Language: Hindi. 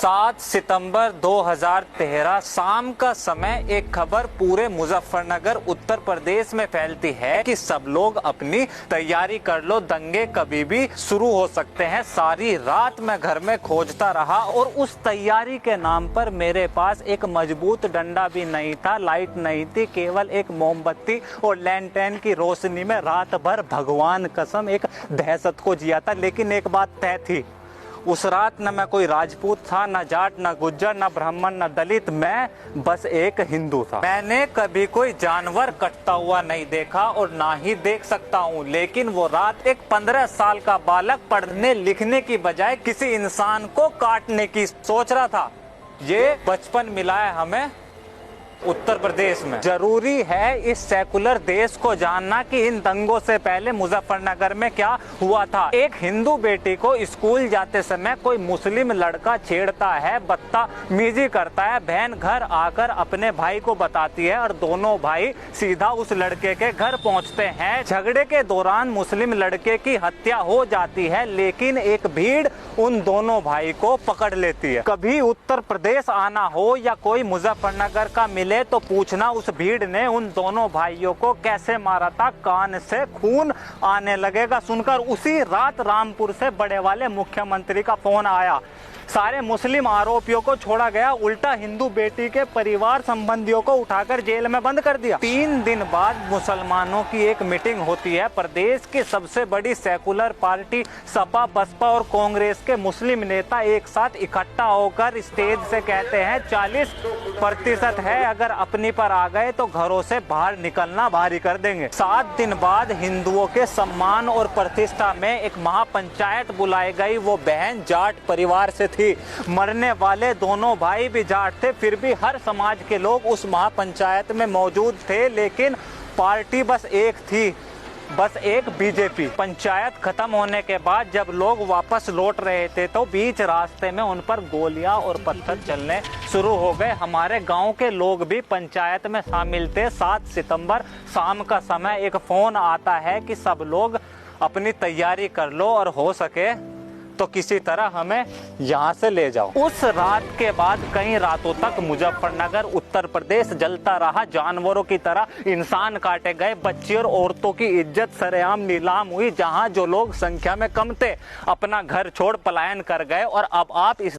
7 सितंबर 2013 शाम का समय एक खबर पूरे मुजफ्फरनगर उत्तर प्रदेश में फैलती है कि सब लोग अपनी तैयारी कर लो, दंगे कभी भी शुरू हो सकते हैं। सारी रात मैं घर में खोजता रहा और उस तैयारी के नाम पर मेरे पास एक मजबूत डंडा भी नहीं था, लाइट नहीं थी, केवल एक मोमबत्ती और लैंटेन की रोशनी में रात भर भगवान कसम एक दहशत को जिया था। लेकिन एक बात तय थी, उस रात न मैं कोई राजपूत था, न जाट, न गुज्जर, न ब्राह्मण, न दलित, मैं बस एक हिंदू था। मैंने कभी कोई जानवर कटता हुआ नहीं देखा और ना ही देख सकता हूँ, लेकिन वो रात एक 15 साल का बालक पढ़ने लिखने की बजाय किसी इंसान को काटने की सोच रहा था। ये बचपन मिला है हमें उत्तर प्रदेश में। जरूरी है इस सेकुलर देश को जानना कि इन दंगों से पहले मुजफ्फरनगर में क्या हुआ था। एक हिंदू बेटी को स्कूल जाते समय कोई मुस्लिम लड़का छेड़ता है, बदतमीजी करता है। बहन घर आकर अपने भाई को बताती है और दोनों भाई सीधा उस लड़के के घर पहुंचते हैं। झगड़े के दौरान मुस्लिम लड़के की हत्या हो जाती है, लेकिन एक भीड़ उन दोनों भाई को पकड़ लेती है। कभी उत्तर प्रदेश आना हो या कोई मुजफ्फरनगर का मिले तो पूछना उस भीड़ ने उन दोनों भाइयों को कैसे मारा था। कान से खून आने लगेगा सुनकर। उसी रात रामपुर से बड़े वाले मुख्यमंत्री का फोन आया। सारे मुस्लिम आरोपियों को छोड़ा गया, उल्टा हिंदू बेटी के परिवार संबंधियों को उठाकर जेल में बंद कर दिया। 3 दिन बाद मुसलमानों की एक मीटिंग होती है। प्रदेश की सबसे बड़ी सेकुलर पार्टी सपा, बसपा और कांग्रेस के मुस्लिम नेता एक साथ इकट्ठा होकर स्टेज से कहते हैं 40% है, अगर अपनी पर आ गए तो घरों से बाहर निकलना भारी कर देंगे। 7 दिन बाद हिंदुओं के सम्मान और प्रतिष्ठा में एक महापंचायत बुलाई गई। वो बहन जाट परिवार से थी। मरने वाले दोनों भाई भी जाट थे, फिर भी हर समाज के लोग उस महापंचायत में मौजूद थे। लेकिन पार्टी बस एक थी, बस एक बीजेपी। पंचायत खत्म होने के बाद जब लोग वापस लौट रहे थे तो बीच रास्ते में उन पर गोलियां और पत्थर चलने शुरू हो गए। हमारे गांव के लोग भी पंचायत में शामिल थे। 7 सितंबर शाम का समय एक फोन आता है कि सब लोग अपनी तैयारी कर लो और हो सके तो किसी तरह हमें यहाँ से ले जाओ। उस रात के बाद कई रातों तक मुजफ्फरनगर उत्तर प्रदेश जलता रहा। जानवरों की तरह इंसान काटे गए, बच्ची और औरतों की इज्जत सरेआम नीलाम हुई। जहाँ जो लोग संख्या में कम थे अपना घर छोड़ पलायन कर गए। और अब आप इस